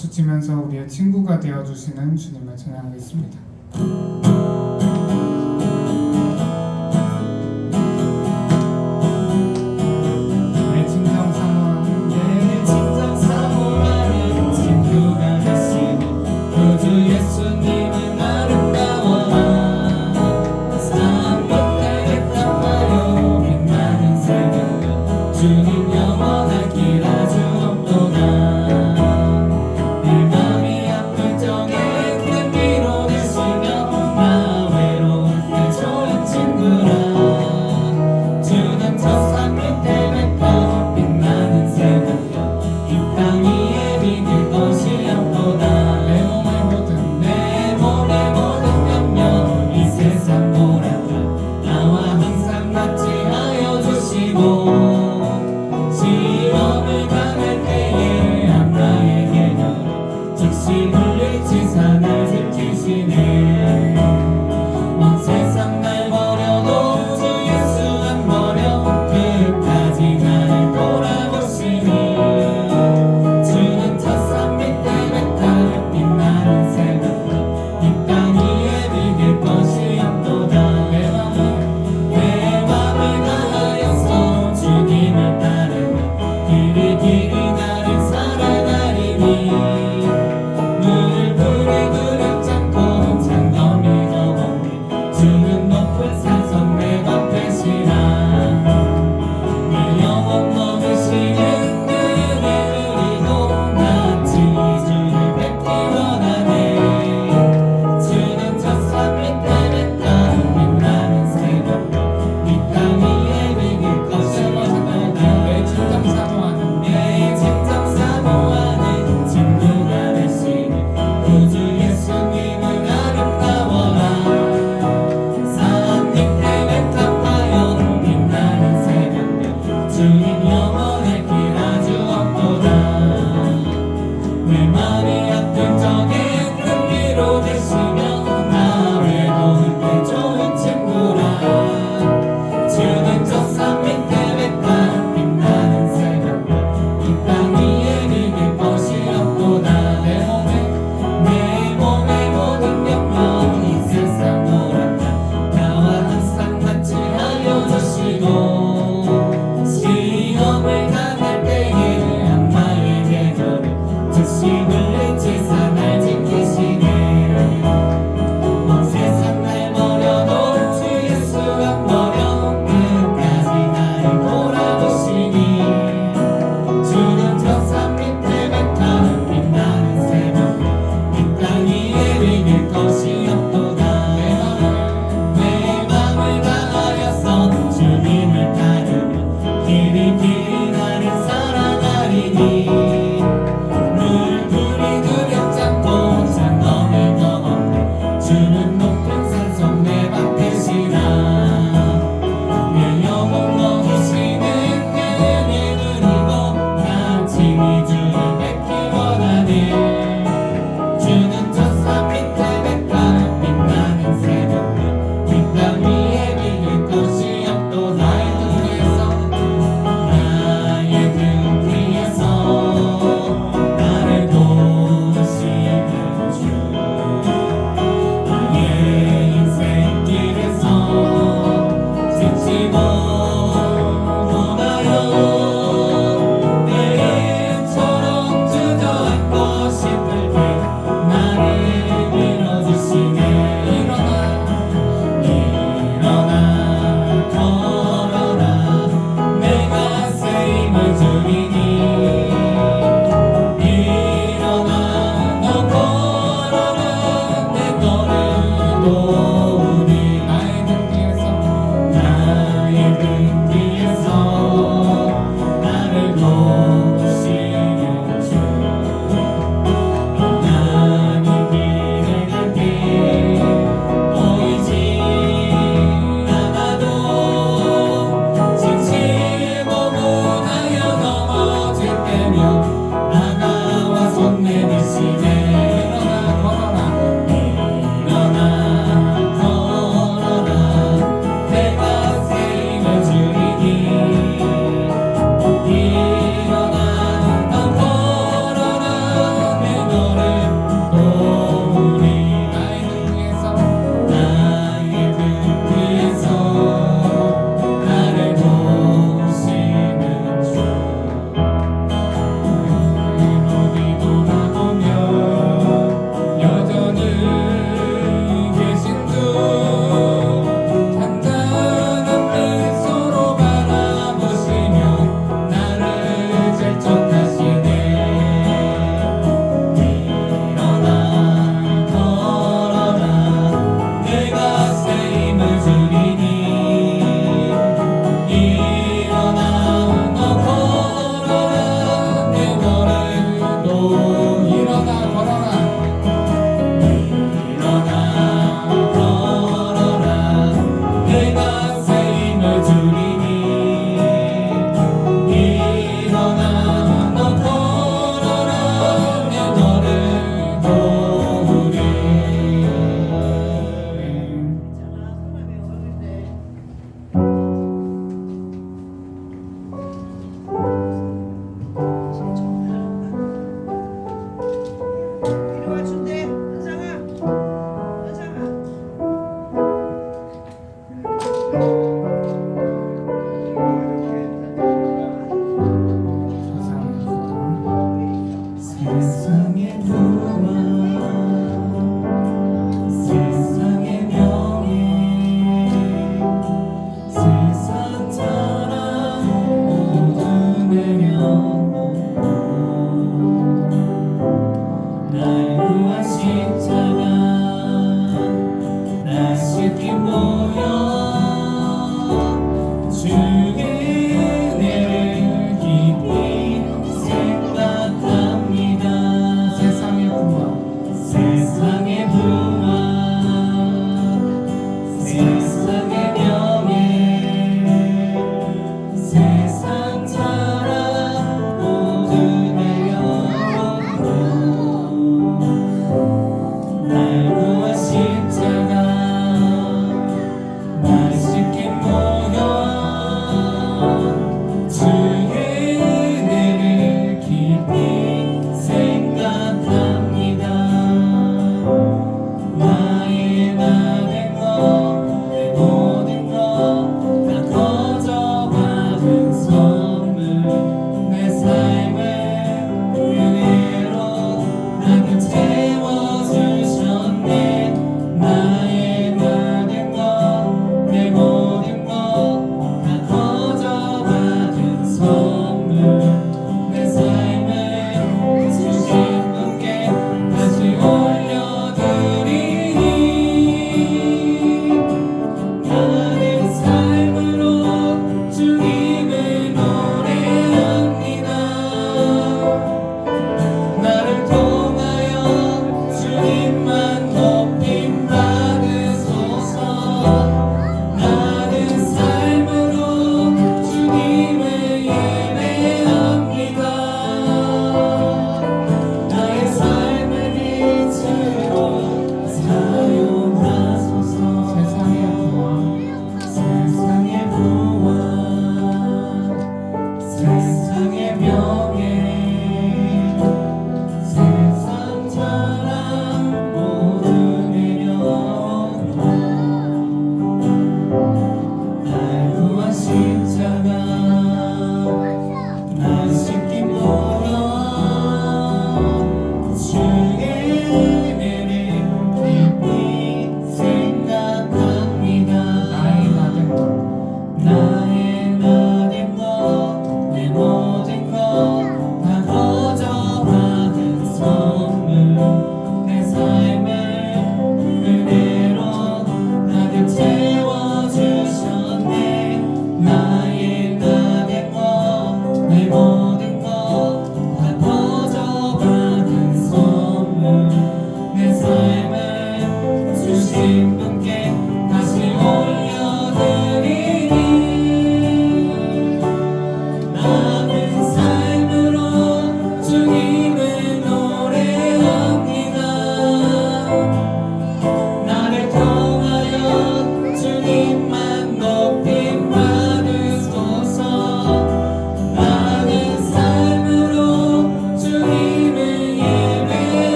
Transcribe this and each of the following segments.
박수치면서 우리의 친구가 되어주시는 주님을 찬양하겠습니다. 예수님은 아름다워라. 산 밑에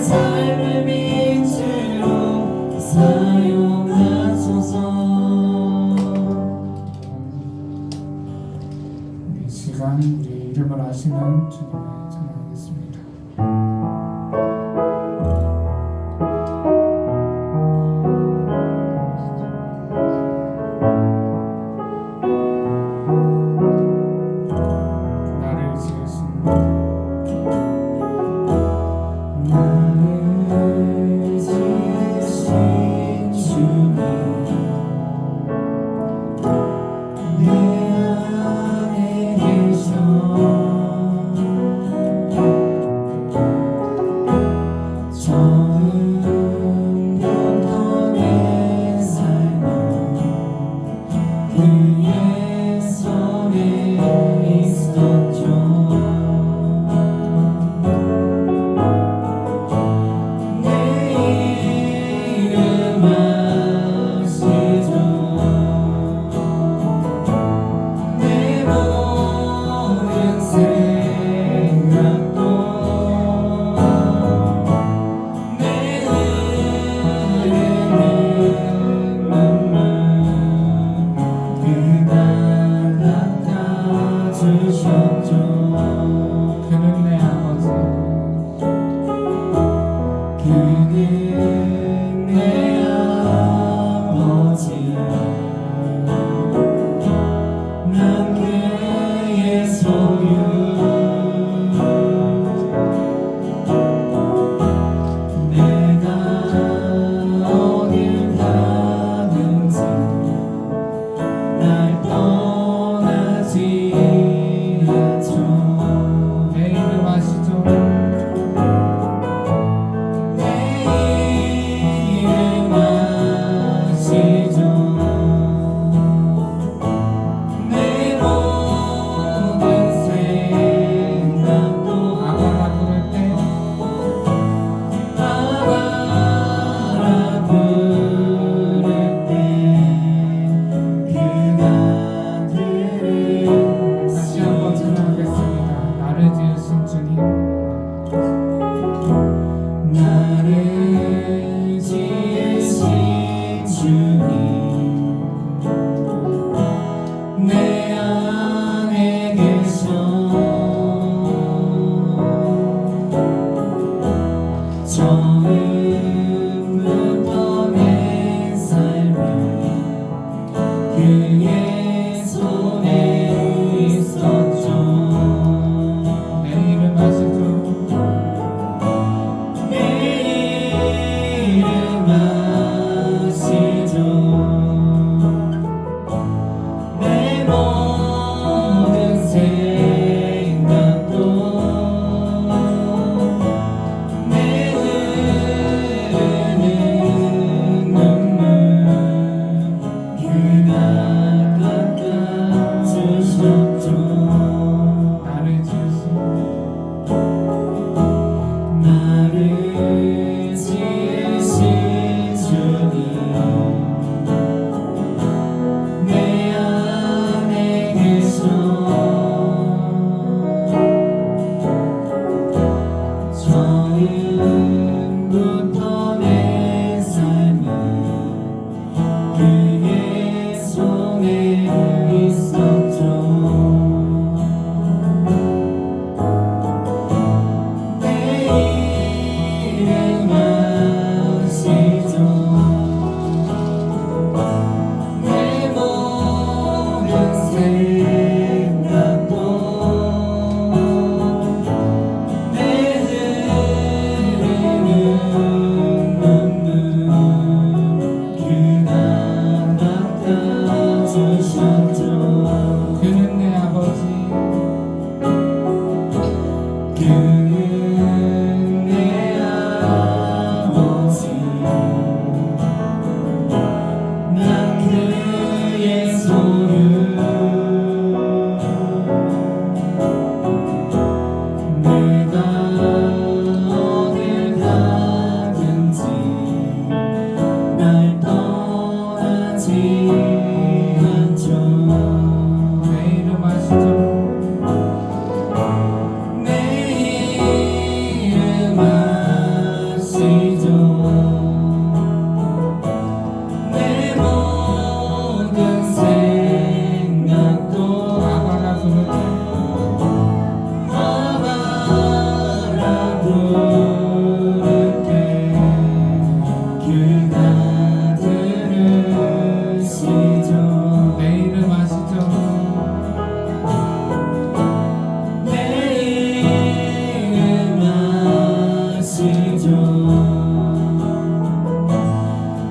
삶의 빛으로 사용하소서. 이 시간 우리 이름을 아시는 주님을 찬양하겠습니다. 나를 지으신 주님, 내 안에 계셔. 처음부터 내 삶은 그의 손에 있었죠. 내 이름 아시죠. 내 모든 생각도 내 흐르는 눈물 그가 닦아주셨죠. 그는 내 아버지 그는 내 아버지, 난 그의 소유. 내가 어딜 가든지 날 떠나지 않죠. 내 이름 아시죠? 내 이름 아시죠. 내 모든 생각도 아바라 부를 때 아바라 부를 때 그가 다시 한번 찬양하겠습니다. 나를 지으신 주님, 나를 지으신 주님, 내 안에 계셔. 처음부터 내 삶은 그의 손에 있었죠. 내 이름 아시죠? 내 이름 아시죠. 내 모든 생각도 내 흐르는 눈물 그가 닦아주셨죠. 나를 지으신 나를 지으신 주님, 내 안에 계셔. 처음부터 내 삶은 그의 손에 있었죠. 내 이름 아시죠. 내 모든 생각도 내 흐르는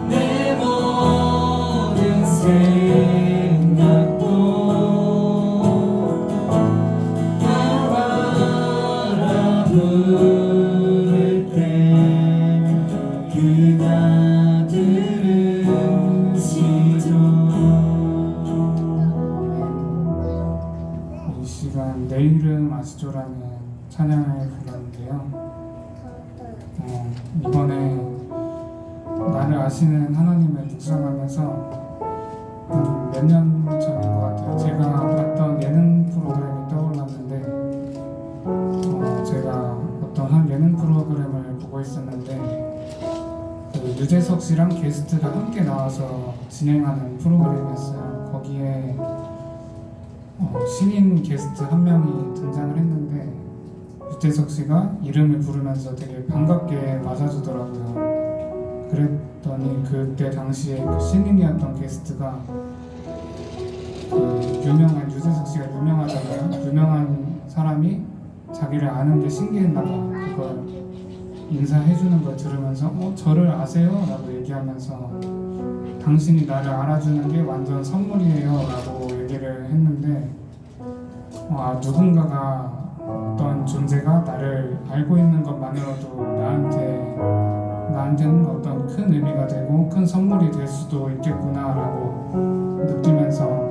내 모든 생각도 나와라 부를 때 그가 들으시죠. 이 시간 내 이름 아시죠라는 찬양을 불렀는데요. 이번에 나를 아시는 하나님을 묵상하면서 몇 년 전인 것 같아요. 제가 봤던 예능 프로그램이 떠올랐는데 제가 어떤 한 예능 프로그램을 보고 있었는데 그 유재석 씨랑 게스트가 함께 나와서 진행하는 프로그램이었어요. 거기에 신인 게스트 한 명이 등장을 했는데 유재석 씨가 이름을 부르면서 되게 반갑게 맞아주더라고요. 그랬더니 그때 당시에 그 신인이었던 게스트가 그 유명한 유재석 씨가 유명하잖아요. 유명한 사람이 자기를 아는 게 신기했나봐. 그걸 인사해주는 걸 들으면서 저를 아세요? 라고 얘기하면서 당신이 나를 알아주는 게 완전 선물이에요 라고 얘기를 했는데 누군가가 어떤 존재가 나를 알고 있는 것만으로도 나한테는 어떤 큰 의미가 되고 큰 선물이 될 수도 있겠구나 라고 느끼면서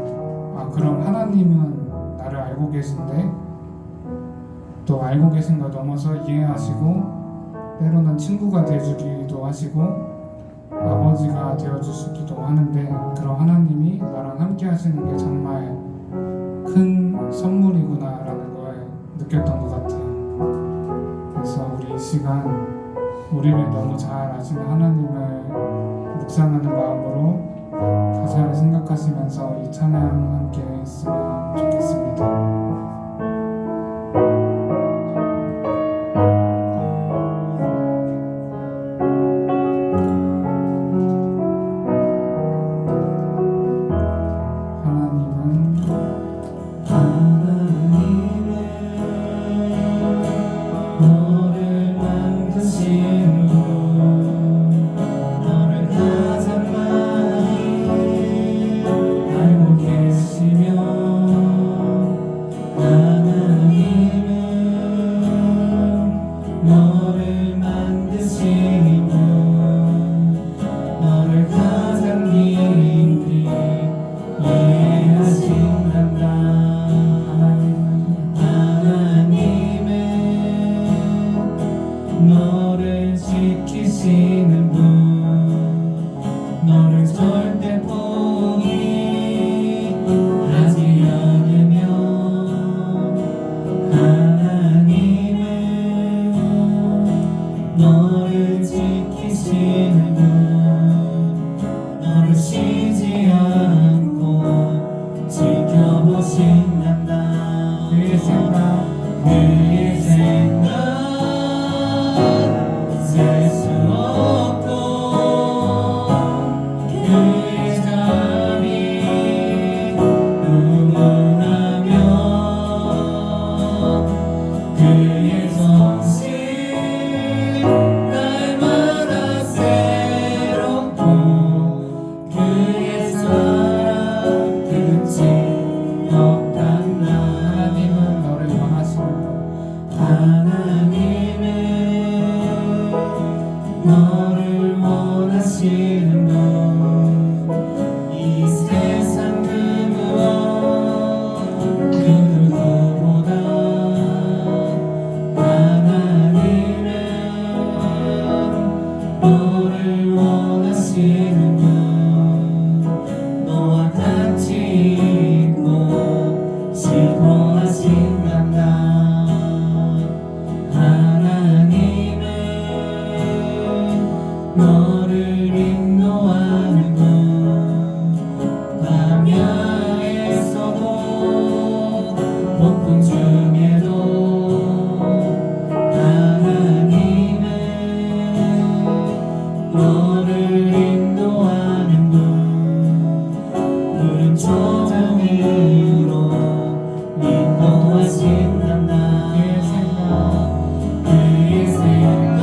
그럼 하나님은 나를 알고 계신데 또 알고 계신 걸 넘어서 이해하시고 때로는 친구가 되어주기도 하시고 아버지가 되어주시기도 하는데 그런 하나님이 나랑 함께 하시는 게 정말 큰 선물이구나 라는 걸 느꼈던 것 같아요. 그래서 우리 이 시간 우리를 너무 잘 아시는 하나님을 묵상하는 마음으로 가사를 생각하시면서 이 찬양 함께 했으면 좋겠습니다. 너를 만드신 분, 너를 가장 많이 알고 계시며 하나님은 너를 만드신 분, 너를 가장 깊이 이해하신단다. 너를 지키시는 분, 너를 절대 포기하지 않으며 하나님은 너를 지키시는 분, 너를 쉬지 않고 지켜보신단다. 그의 생각 셀 수 없고 그의 자비 무궁하며 그의 성실 날마다 새롭고 그의 사랑 끝이 없단다. 하나님은 너를 원하시는 분, 하나님은 너를 원하시는 분, 이 세상 그 무엇 그 누구보다 하나님은 너를 원하시는 분, 너와 같이 있고 싶어 하신단다. 너를 인도하는 분, 광야에서도 폭풍 중에도 하나님은 너를 인도하는 분, 푸른 초장으로 인도하신단다. 그의 생각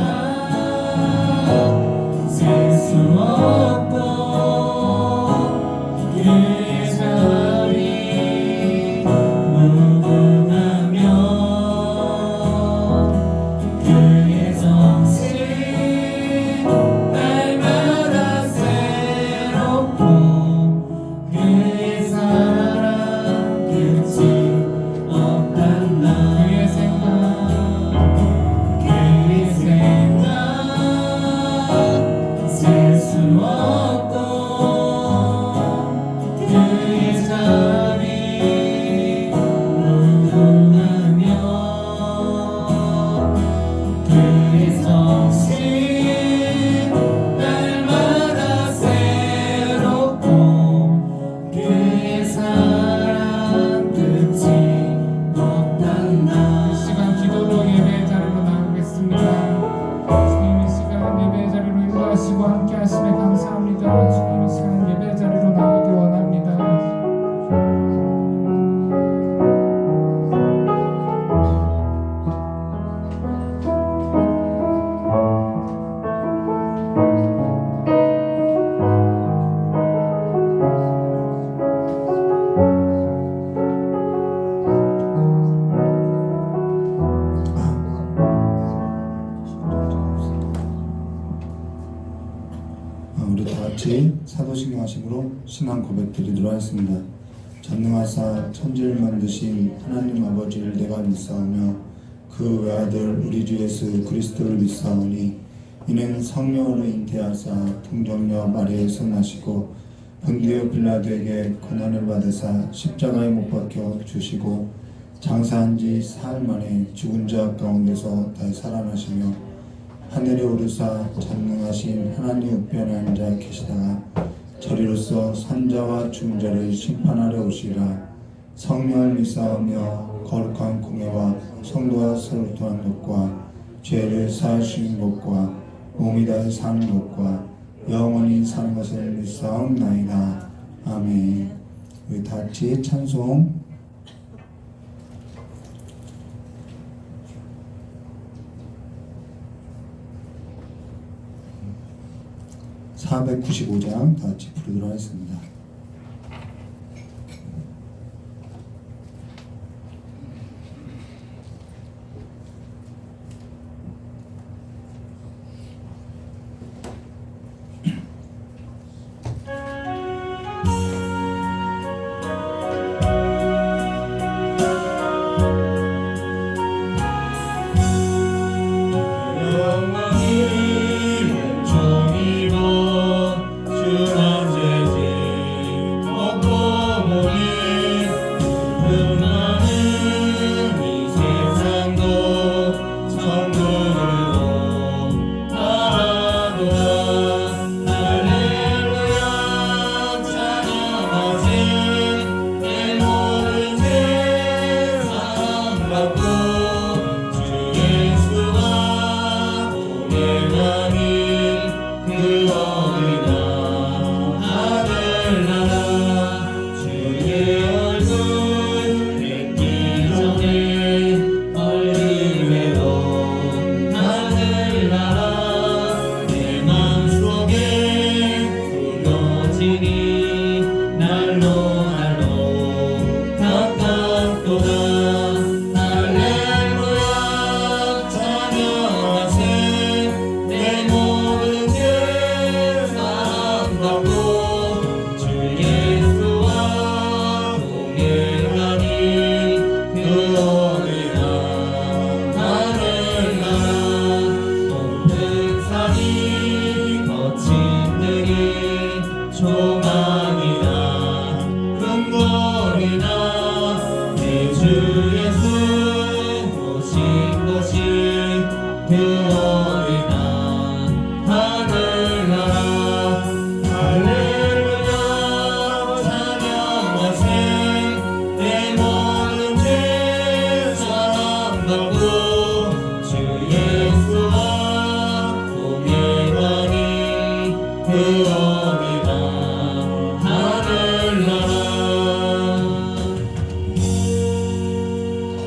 우리 다 같이 사도신경 하심으로 신앙 고백 드리도록 하겠습니다. 전능하사 천지를 만드신 하나님 아버지를 내가 믿사오며 그 외아들 우리 주 예수 그리스도를 믿사오니 이는 성령으로 잉태하사 동정녀 마리아에서 나시고 본디오 빌라도에게 고난을 받으사 십자가에 못 박혀 주시고 장사한 지 사흘 만에 죽은 자 가운데서 다시 살아나시며 하늘에 오르사 전능하신 하나님 우편에 앉아 계시다가 저리로서 산자와 죽은 자를 심판하러 오시라. 성령을 믿사오며 거룩한 공예와 성도와 서로 통한 것과 죄를 사하시는 것과 몸이 다해 사는 것과 영원히 사는 것을 믿사옵나이다. 아멘. 우리 다 같이 찬송 495장 다 같이 부르도록 하겠습니다.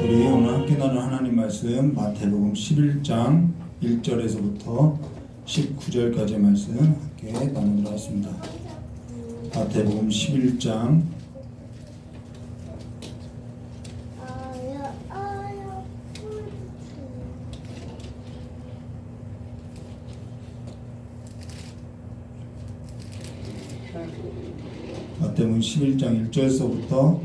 우리 오늘 함께 나눌 하나님 말씀 마태복음 11장 1절에서부터 19절까지의 말씀 함께 나누도록 하겠습니다. 마태복음 11장 마태복음 11장 1절에서부터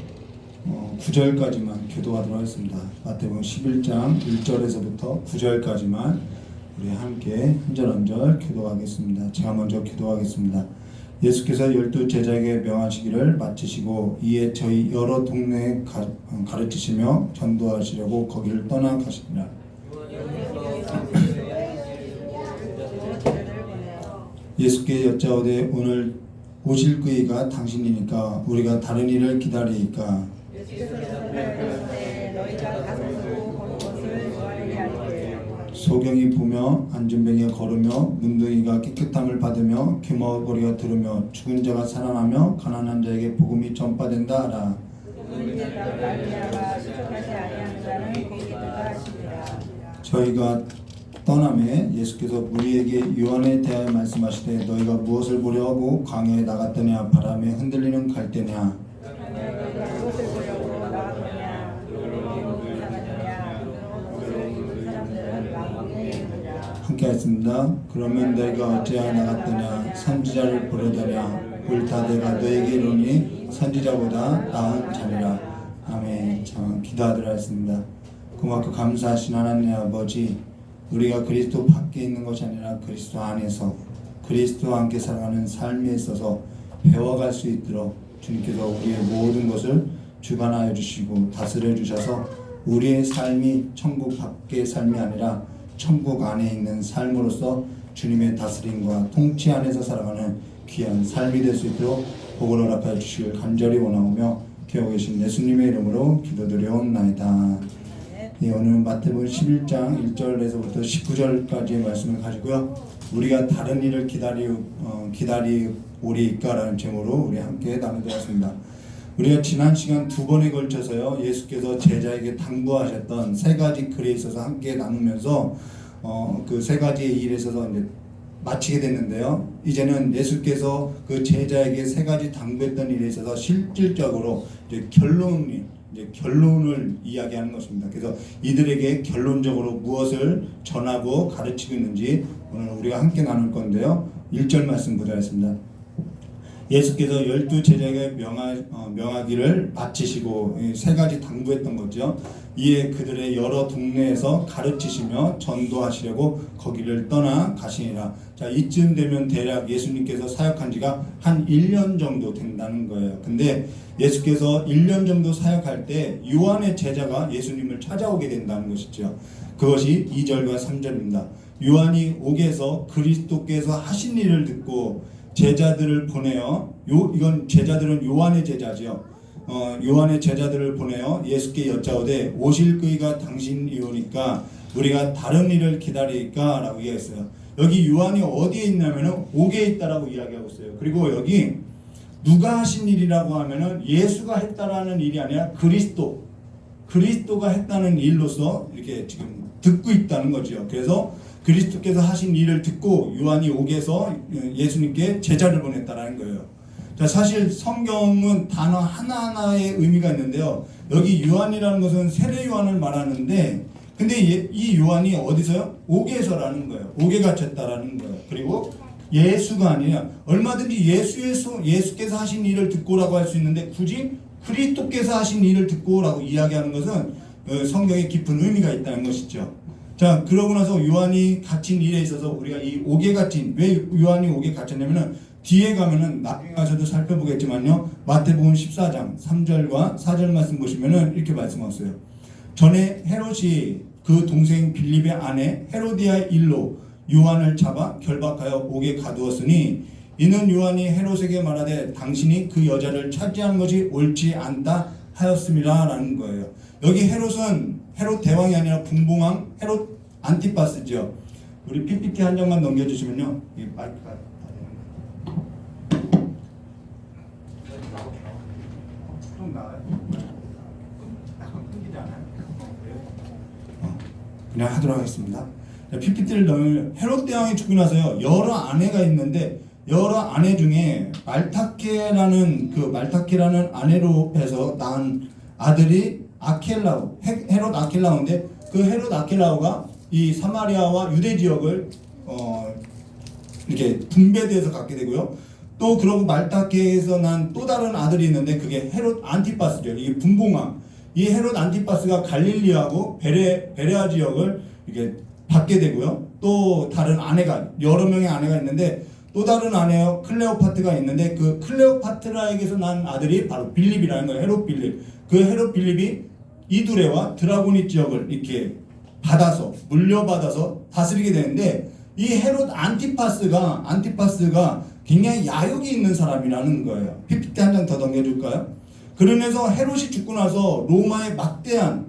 9절까지만 교도하도록 하겠습니다. 마태복음 11장 1절에서부터 9절까지만 우리 함께 한 절 한 절 교도하겠습니다. 제가 먼저 교도하겠습니다. 예수께서 12 제자에게 명하시기를 마치시고 이에 저희 여러 동네에 가르치시며 전도하시려고 거기를 떠나 가시니라. 예수께 여짜오되 오늘 오실 그이가 당신이니까 우리가 다른 일을 기다리니까. 소경이 보며 앉은뱅이가 걸으며 문둥이가 깨끗함을 받으며 귀머거리가 들으며 죽은 자가 살아나며 가난한 자에게 복음이 전파된다 하라. 저희가 떠남에 예수께서 무리에게 유언에 대하여 말씀하시되 너희가 무엇을 보려 하고 광야에 나갔더냐 바람에 흔들리는 갈대냐. 함께 얘기하였습니다. 그러면 너희가 어찌하여 나갔더냐 선지자를 보려더냐 옳다 내가 너에게 이르노니 선지자보다 나은 자니라. 아멘. 참 기도하도록 하겠습니다. 고맙고 감사하신 하나님 아버지, 우리가 그리스도 밖에 있는 것이 아니라 그리스도 안에서 그리스도와 함께 살아가는 삶에 있어서 배워갈 수 있도록 주님께서 우리의 모든 것을 주관하여 주시고 다스려 주셔서 우리의 삶이 천국 밖의 삶이 아니라 천국 안에 있는 삶으로서 주님의 다스림과 통치 안에서 살아가는 귀한 삶이 될 수 있도록 복을 허락하여 주시길 간절히 원하오며 기억하고 계신 예수님의 이름으로 기도드려옵나이다. 네, 오늘 마태복음 11장 1절에서부터 19절까지의 말씀을 가지고요, 우리가 다른 일을 기다리오리이까라는 제목으로 우리 함께 나누었습니다. 우리가 지난 시간 두 번에 걸쳐서요, 예수께서 제자에게 당부하셨던 세 가지 글에 있어서 함께 나누면서 그 세 가지의 일에 있어서 이제 마치게 됐는데요. 이제는 예수께서 그 제자에게 세 가지 당부했던 일에 있어서 실질적으로 이제 결론을 이야기하는 것입니다. 그래서 이들에게 결론적으로 무엇을 전하고 가르치고 있는지 오늘 우리가 함께 나눌 건데요. 1절 말씀 보도록 하겠습니다. 예수께서 12제자에게 명하기를 마치시고 세 가지 당부했던 거죠. 이에 그들의 여러 동네에서 가르치시며 전도하시려고 거기를 떠나 가시니라. 자, 이쯤 되면 대략 예수님께서 사역한 지가 한 1년 정도 된다는 거예요. 근데 예수께서 1년 정도 사역할 때 요한의 제자가 예수님을 찾아오게 된다는 것이죠. 그것이 2절과 3절입니다. 요한이 옥에서 그리스도께서 하신 일을 듣고 제자들을 보내어 이건 제자들은 요한의 제자죠. 요한의 제자들을 보내어 예수께 여짜오되 오실 그이가 당신이오니까 우리가 다른 일을 기다릴까? 라고 이야기했어요. 여기 요한이 어디에 있냐면은 옥에 있다라고 이야기하고 있어요. 그리고 여기 누가 하신 일이라고 하면은 예수가 했다라는 일이 아니라 그리스도가 했다는 일로서 이렇게 지금 듣고 있다는 거죠. 그래서 그리스도께서 하신 일을 듣고 요한이 옥에서 예수님께 제자를 보냈다라는 거예요. 자, 사실 성경은 단어 하나하나의 의미가 있는데요. 여기 요한이라는 것은 세례 요한을 말하는데, 근데 이 요한이 어디서요? 옥에서라는 거예요. 옥에 갇혔다라는 거예요. 그리고 예수가 아니라 얼마든지 예수께서 하신 일을 듣고라고 할 수 있는데 굳이 그리스도께서 하신 일을 듣고라고 이야기하는 것은 성경에 깊은 의미가 있다는 것이죠. 자, 그러고 나서 요한이 갇힌 일에 있어서 우리가 이 옥에 갇힌, 왜 요한이 옥에 갇혔냐면은 뒤에 가면은 나중에 가서도 살펴보겠지만요, 마태복음 14장 3절과 4절 말씀 보시면은 이렇게 말씀하셨어요. 전에 헤롯이 그 동생 빌립의 아내 헤로디아의 일로 요한을 잡아 결박하여 옥에 가두었으니 이는 요한이 헤롯에게 말하되 당신이 그 여자를 차지하는 것이 옳지 않다 하였음이라 라는 거예요. 여기 헤롯은 헤롯 대왕이 아니라 분봉왕 헤롯 안티파스죠. 우리 PPT 한 장만 넘겨주시면요, 이 마이크가 좀 나와요. 약간 끊기지 않아요? 그냥 하도록 하겠습니다. PPT를 넣으면 헤롯 대왕이 죽고 나서요, 여러 아내가 있는데 여러 아내 중에 말타케라는 아내로 해서 낳은 아들이 아켈라오, 헤롯 아켈라오인데 그 헤롯 아켈라오가 이 사마리아와 유대 지역을 이렇게 분배돼서 갖게 되고요. 또 그러고 말타케에서 난 또 다른 아들이 있는데 그게 헤롯 안티파스죠. 이게 분봉왕. 이 헤롯 안티파스가 갈릴리하고 베레아 지역을 이렇게 받게 되고요. 또 다른 아내가 여러 명의 아내가 있는데 또 다른 아내요 클레오파트가 있는데 그 클레오파트라에게서 난 아들이 바로 빌립이라는 거예요. 헤롯 빌립. 그 헤롯 빌립이 이두레와 드라고니 지역을 이렇게 물려받아서 다스리게 되는데 이 헤롯 안티파스가 굉장히 야욕이 있는 사람이라는 거예요. PPT 한 장 더 넘겨줄까요? 그러면서 헤롯이 죽고 나서 로마에 막대한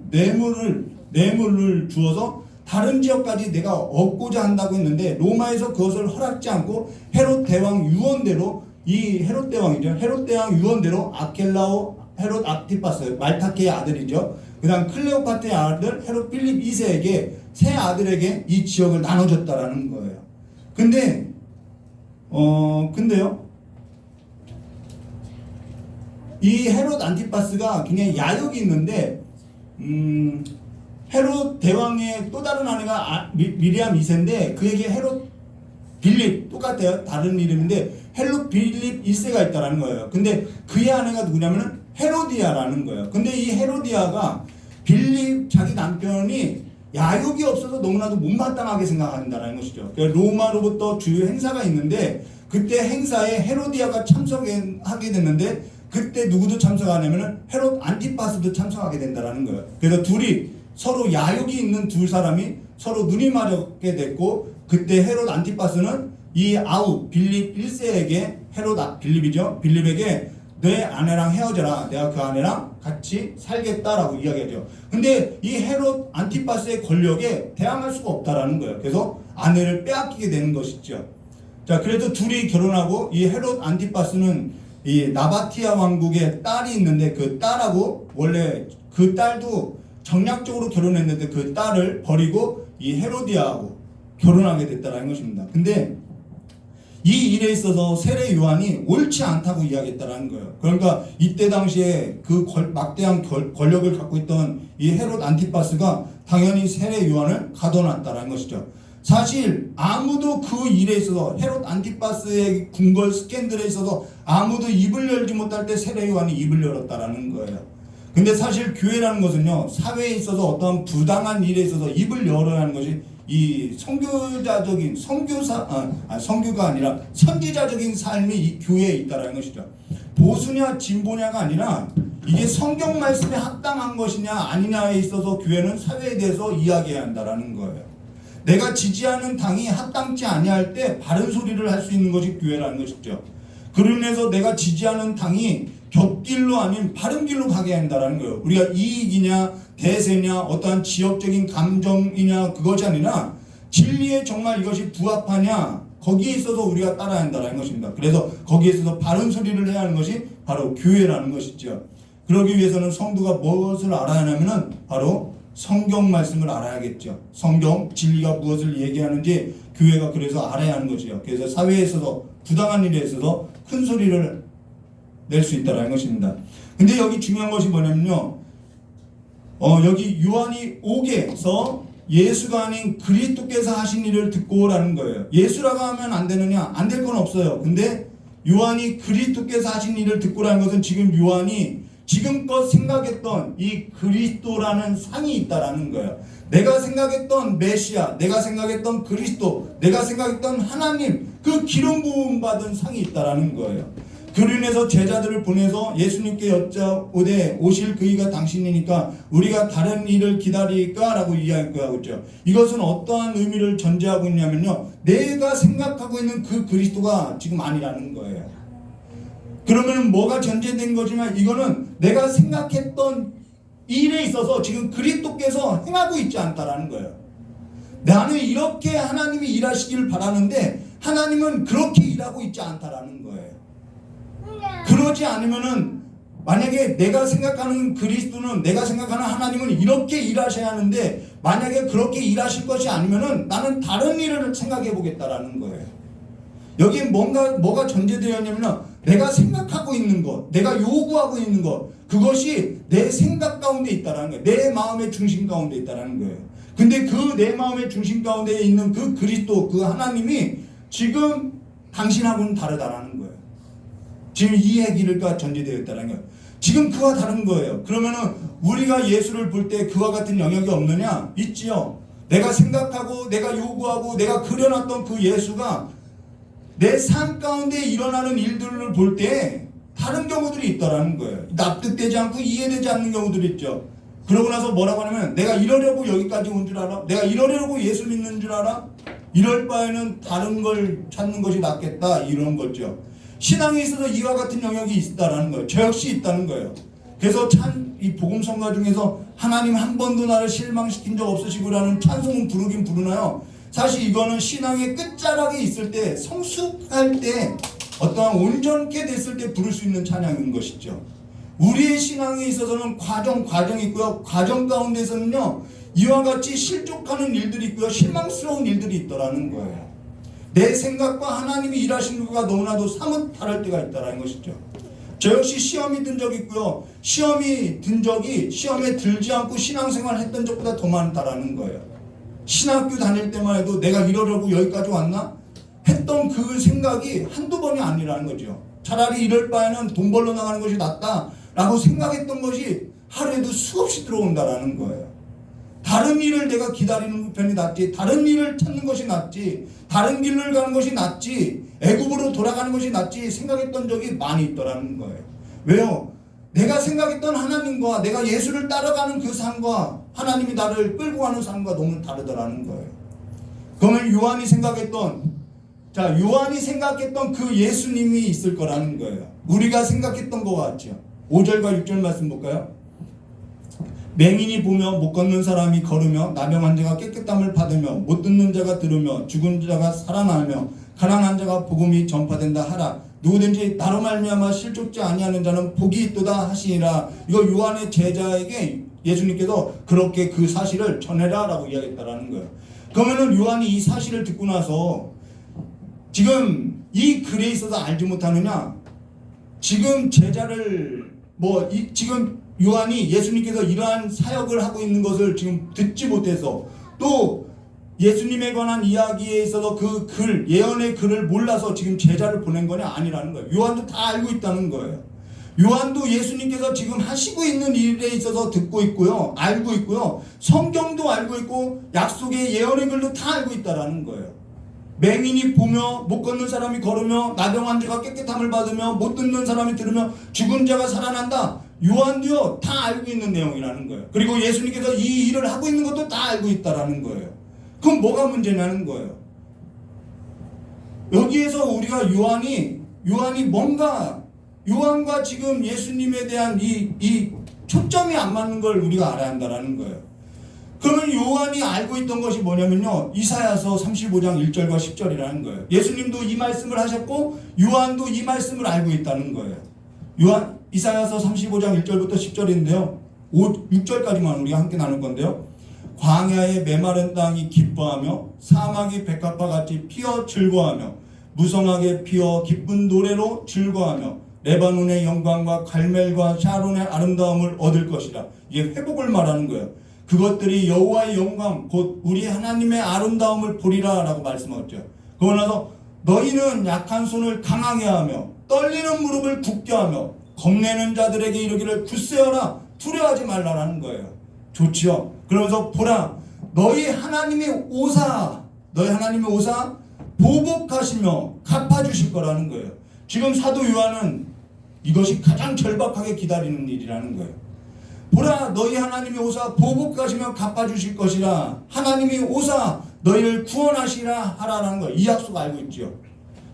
뇌물을 주어서 다른 지역까지 내가 얻고자 한다고 했는데 로마에서 그것을 허락지 않고 헤롯 대왕 유언대로 헤롯 대왕 유언대로 헤롯 안티파스 말타케의 아들이죠. 그 다음 클레오파트의 아들 헤롯 필립 2세에게 세 아들에게 이 지역을 나눠줬다라는 거예요. 근데요 이 헤롯 안티파스가 굉장히 야욕이 있는데 헤롯 대왕의 또 다른 아내가 미리암 2세인데 그에게 헤롯 빌립 똑같아요. 다른 이름인데 헤롯 빌립 1세가 있다라는 거예요. 근데 그의 아내가 누구냐면은 헤로디아라는 거예요. 근데 이 헤로디아가 빌립 자기 남편이 야욕이 없어서 너무나도 못마땅하게 생각한다는 것이죠. 그러니까 로마로부터 주요 행사가 있는데 그때 행사에 헤로디아가 참석하게 됐는데 그때 누구도 참석 안 하면은 헤롯 안티파스도 참석하게 된다는 거예요. 그래서 둘이 서로 야욕이 있는 두 사람이 서로 눈이 마렵게 됐고 그때 헤롯 안티파스는 이 아우 빌립 1세에게 빌립이죠. 빌립에게 내 아내랑 헤어져라. 내가 그 아내랑 같이 살겠다라고 이야기하죠. 근데 이 헤롯 안티파스의 권력에 대항할 수가 없다라는 거예요. 그래서 아내를 빼앗기게 되는 것이죠. 자, 그래도 둘이 결혼하고 이 헤롯 안티파스는 이 나바티아 왕국의 딸이 있는데 그 딸하고 원래 그 딸도 정략적으로 결혼했는데 그 딸을 버리고 이 헤로디아하고 결혼하게 됐다는 것입니다. 근데 이 일에 있어서 세례 요한이 옳지 않다고 이야기했다는 거예요. 그러니까 이때 당시에 그 막대한 권력을 갖고 있던 이 헤롯 안티파스가 당연히 세례 요한을 가둬놨다는 것이죠. 사실 아무도 그 일에 있어서 헤롯 안티파스의 궁궐 스캔들에 있어서 아무도 입을 열지 못할 때 세례 요한이 입을 열었다라는 거예요. 근데 사실 교회라는 것은요, 사회에 있어서 어떤 부당한 일에 있어서 입을 열어야 하는 것이 이 선교자적인 선교가 아니라 선지자적인 삶이 이 교회에 있다라는 것이죠. 보수냐 진보냐가 아니라 이게 성경 말씀에 합당한 것이냐 아니냐에 있어서 교회는 사회에 대해서 이야기해야 한다라는 거예요. 내가 지지하는 당이 합당치 아니할 때 바른 소리를 할 수 있는 것이 교회라는 것이죠. 그로 인해서 내가 지지하는 당이 곁길로 아닌 바른 길로 가게 한다라는 거예요. 우리가 이익이냐 대세냐 어떠한 지역적인 감정이냐 그것이 아니라 진리에 정말 이것이 부합하냐 거기에 있어서 우리가 따라야 한다는 것입니다. 그래서 거기에 있어서 바른 소리를 해야 하는 것이 바로 교회라는 것이죠. 그러기 위해서는 성도가 무엇을 알아야 하냐면은 바로 성경 말씀을 알아야겠죠. 성경 진리가 무엇을 얘기하는지 교회가 그래서 알아야 하는 것이요. 그래서 사회에 있어서 부당한 일에 있어서 큰 소리를 낼 수 있다는 것입니다. 근데 여기 중요한 것이 뭐냐면요. 여기 요한이 오게서 예수가 아닌 그리스도께서 하신 일을 듣고 오라는 거예요. 예수라고 하면 안 되느냐? 안 될 건 없어요. 근데 요한이 그리스도께서 하신 일을 듣고 오라는 것은 지금 요한이 지금껏 생각했던 이 그리스도라는 상이 있다라는 거예요. 내가 생각했던 메시아, 내가 생각했던 그리스도, 내가 생각했던 하나님, 그 기름 부음 받은 상이 있다라는 거예요. 그로 인해서 제자들을 보내서 예수님께 여짜오되 오실 그이가 당신이니까 우리가 다른 일을 기다릴까? 라고 이야기하고 있죠. 이것은 어떠한 의미를 전제하고 있냐면요. 내가 생각하고 있는 그 그리스도가 지금 아니라는 거예요. 그러면 뭐가 전제된 거지만 이거는 내가 생각했던 일에 있어서 지금 그리스도께서 행하고 있지 않다라는 거예요. 나는 이렇게 하나님이 일하시기를 바라는데 하나님은 그렇게 일하고 있지 않다라는 거예요. 그러지 않으면은 만약에 내가 생각하는 그리스도는 내가 생각하는 하나님은 이렇게 일하셔야 하는데 만약에 그렇게 일하실 것이 아니면은 나는 다른 일을 생각해 보겠다라는 거예요. 여기에 뭐가 전제되어 있냐면 내가 생각하고 있는 것, 내가 요구하고 있는 것, 그것이 내 생각 가운데 있다라는 거예요. 내 마음의 중심 가운데 있다라는 거예요. 근데 그 내 마음의 중심 가운데 있는 그 그리스도, 그 하나님이 지금 당신하고는 다르다라는 거예요. 지금 이 얘기가 전제되어 있다는 거예요. 지금 그와 다른 거예요. 그러면은 우리가 예수를 볼 때 그와 같은 영역이 없느냐? 있지요. 내가 생각하고 내가 요구하고 내가 그려놨던 그 예수가 내 삶 가운데 일어나는 일들을 볼 때 다른 경우들이 있다라는 거예요. 납득되지 않고 이해되지 않는 경우들이 있죠. 그러고 나서 뭐라고 하냐면 내가 이러려고 여기까지 온 줄 알아? 내가 이러려고 예수 믿는 줄 알아? 이럴 바에는 다른 걸 찾는 것이 낫겠다 이런 거죠. 신앙에 있어서 이와 같은 영역이 있다라는 거예요. 저 역시 있다는 거예요. 그래서 이 복음성가 중에서 하나님 한 번도 나를 실망시킨 적 없으시고라는 찬송은 부르긴 부르나요? 사실 이거는 신앙의 끝자락에 있을 때 성숙할 때 어떠한 온전케 됐을 때 부를 수 있는 찬양인 것이죠. 우리의 신앙에 있어서는 과정이 있고요. 과정 가운데서는요. 이와 같이 실족하는 일들이 있고요. 실망스러운 일들이 있더라는 거예요. 내 생각과 하나님이 일하시는 것과 너무나도 사뭇 다를 때가 있다는 것이죠. 저 역시 시험이 든 적이 있고요. 시험에 들지 않고 신앙생활 했던 적보다 더 많다라는 거예요. 신학교 다닐 때만 해도 내가 이러려고 여기까지 왔나? 했던 그 생각이 한두 번이 아니라는 거죠. 차라리 이럴 바에는 돈 벌러 나가는 것이 낫다라고 생각했던 것이 하루에도 수없이 들어온다라는 거예요. 다른 일을 내가 기다리는 편이 낫지, 다른 일을 찾는 것이 낫지, 다른 길을 가는 것이 낫지, 애굽으로 돌아가는 것이 낫지 생각했던 적이 많이 있더라는 거예요. 왜요? 내가 생각했던 하나님과 내가 예수를 따라가는 그 삶과 하나님이 나를 끌고 가는 삶과 너무 다르더라는 거예요. 그러면 요한이 생각했던 그 예수님이 있을 거라는 거예요. 우리가 생각했던 것 같죠. 5절과 6절 말씀 볼까요? 맹인이 보며 못 걷는 사람이 걸으며 나병한 자가 깨끗함을 받으며 못 듣는 자가 들으며 죽은 자가 살아나며 가난한 자가 복음이 전파된다 하라. 누구든지 나로 말미암아 실족지 아니하는 자는 복이 있도다 하시니라. 이거 요한의 제자에게 예수님께서 그렇게 그 사실을 전해라 라고 이야기했다라는 거예요. 그러면은 요한이 이 사실을 듣고 나서 지금 이 글에 있어서 알지 못하느냐, 지금 제자를 지금 요한이 예수님께서 이러한 사역을 하고 있는 것을 지금 듣지 못해서 또 예수님에 관한 이야기에 있어서 그 글, 예언의 글을 몰라서 지금 제자를 보낸 거냐? 아니라는 거예요. 요한도 다 알고 있다는 거예요. 요한도 예수님께서 지금 하시고 있는 일에 있어서 듣고 있고요, 알고 있고요, 성경도 알고 있고 약속의 예언의 글도 다 알고 있다라는 거예요. 맹인이 보며 못 걷는 사람이 걸으며 나병한 자가 깨끗함을 받으며 못 듣는 사람이 들으며 죽은 자가 살아난다. 요한도요 다 알고 있는 내용이라는 거예요. 그리고 예수님께서 이 일을 하고 있는 것도 다 알고 있다라는 거예요. 그럼 뭐가 문제냐는 거예요. 여기에서 우리가 요한이 뭔가 요한과 지금 예수님에 대한 이 초점이 안 맞는 걸 우리가 알아야 한다라는 거예요. 그러면 요한이 알고 있던 것이 뭐냐면요, 이사야서 35장 1절과 10절이라는 거예요. 예수님도 이 말씀을 하셨고 요한도 이 말씀을 알고 있다는 거예요. 이사야서 35장 1절부터 10절인데요 6절까지만 우리가 함께 나눌 건데요. 광야의 메마른 땅이 기뻐하며 사막이 백합화 같이 피어 즐거워하며 무성하게 피어 기쁜 노래로 즐거워하며 레바논의 영광과 갈멜과 샤론의 아름다움을 얻을 것이라. 이게 회복을 말하는 거예요. 그것들이 여호와의 영광 곧 우리 하나님의 아름다움을 보리라 라고 말씀하셨죠. 그러고 나서 너희는 약한 손을 강하게 하며 떨리는 무릎을 굳게 하며 겁내는 자들에게 이르기를 굳세어라 두려워하지 말라라는 거예요. 좋지요. 그러면서 보라 너희 하나님의 오사 보복하시며 갚아주실 거라는 거예요. 지금 사도 요한은 이것이 가장 절박하게 기다리는 일이라는 거예요. 보라 너희 하나님이 오사 보복하시며 갚아주실 것이라. 하나님이 오사 너희를 구원하시라 하라라는 거예요. 이 약속 알고 있죠.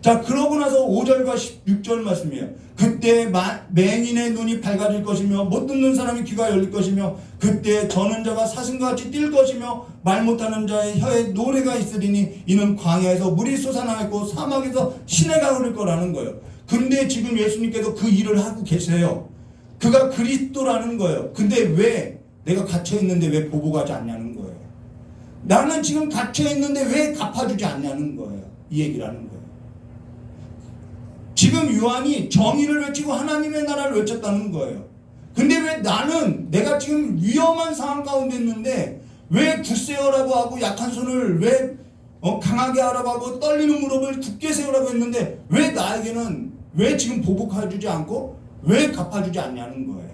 자, 그러고 나서 5절과 6절 말씀이에요. 그때 맹인의 눈이 밝아질 것이며 못 듣는 사람의 귀가 열릴 것이며 그때 저는 자가 사슴과 같이 뛸 것이며 말 못하는 자의 혀에 노래가 있으리니 이는 광야에서 물이 솟아나있고 사막에서 시내가 흐를 거라는 거예요. 근데 지금 예수님께서 그 일을 하고 계세요. 그가 그리스도라는 거예요. 근데 왜 내가 갇혀있는데 왜 보복하지 않냐는 거예요. 나는 지금 갇혀있는데 왜 갚아주지 않냐는 거예요. 이 얘기라는 거예요. 지금 요한이 정의를 외치고 하나님의 나라를 외쳤다는 거예요. 근데 왜 나는 내가 지금 위험한 상황 가운데 있는데 왜 굳세어라고 하고 약한 손을 왜 강하게 하라고 하고 떨리는 무릎을 굳게 세우라고 했는데 왜 나에게는 왜 지금 보복해주지 않고 왜 갚아주지 않냐는 거예요.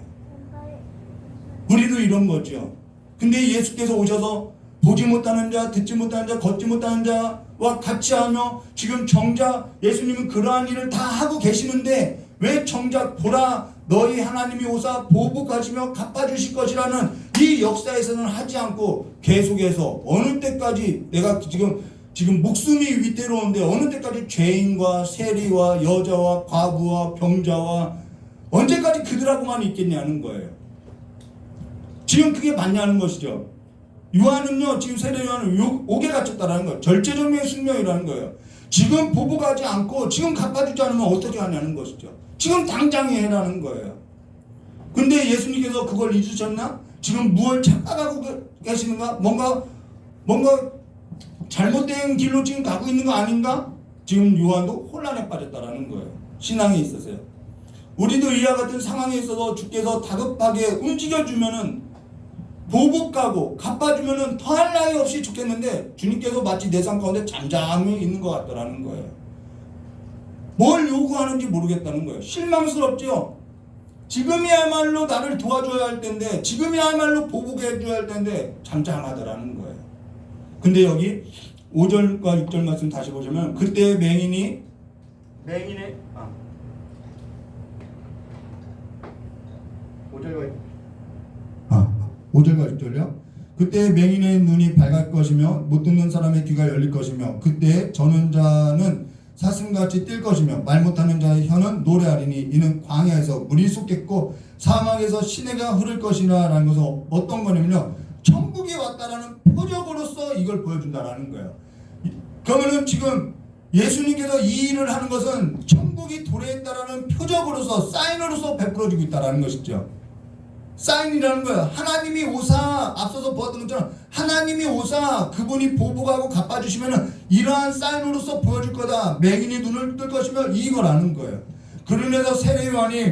우리도 이런 거죠. 근데 예수께서 오셔서 보지 못하는 자, 듣지 못하는 자, 걷지 못하는 자와 같이 하며 지금 정작 예수님은 그러한 일을 다 하고 계시는데 왜 정작 보라 너희 하나님이 오사 보복하시며 갚아주실 것이라는 이 역사에서는 하지 않고 계속해서 어느 때까지 내가 지금 목숨이 위태로운데 어느 때까지 죄인과 세리와 여자와 과부와 병자와 언제까지 그들하고만 있겠냐는 거예요. 지금 그게 맞냐는 것이죠. 요한은요 지금 세례 요한은 옥에 갇혔다라는 거예요. 절제정명의 숙명이라는 거예요. 지금 보복하지 않고 지금 갚아주지 않으면 어떻게 하냐는 것이죠. 지금 당장 해라는 거예요. 근데 예수님께서 그걸 잊으셨나? 지금 무엇을 착각하고 계시는가? 뭔가 잘못된 길로 지금 가고 있는 거 아닌가? 지금 요한도 혼란에 빠졌다라는 거예요. 신앙에 있어서요. 우리도 이와 같은 상황에 있어서 주께서 다급하게 움직여주면은 보복하고 갚아주면은 더할 나위 없이 좋겠는데 주님께서 마치 내 삶 가운데 잠잠히 있는 것 같더라는 거예요. 뭘 요구하는지 모르겠다는 거예요. 실망스럽죠? 지금이야말로 나를 도와줘야 할 텐데, 지금이야말로 보복해줘야 할 텐데 잠잠하더라는 거예요. 근데 여기 5절과 6절 말씀 다시 보시면 그때 맹인의 5절과 6절이요. 그때 맹인의 눈이 밝을 것이며 못 듣는 사람의 귀가 열릴 것이며 그때 저는 자는 사슴같이 뛸 것이며 말 못하는 자의 혀는 노래하리니 이는 광야에서 물이 솟겠고 사막에서 시내가 흐를 것이라 라는 것은 어떤 거냐면요, 천국이 왔다라는 표적으로서 이걸 보여준다라는 거예요. 그러면은 지금 예수님께서 이 일을 하는 것은 천국이 도래했다라는 표적으로서, 사인으로서 베풀어지고 있다라는 것이죠. 사인이라는 거예요. 하나님이 오사, 앞서서 보았던 것처럼 하나님이 오사 그분이 보복하고 갚아주시면은 이러한 사인으로서 보여줄 거다. 맹인이 눈을 뜰 것이며 이거라는 거예요. 그러면서 세례요한이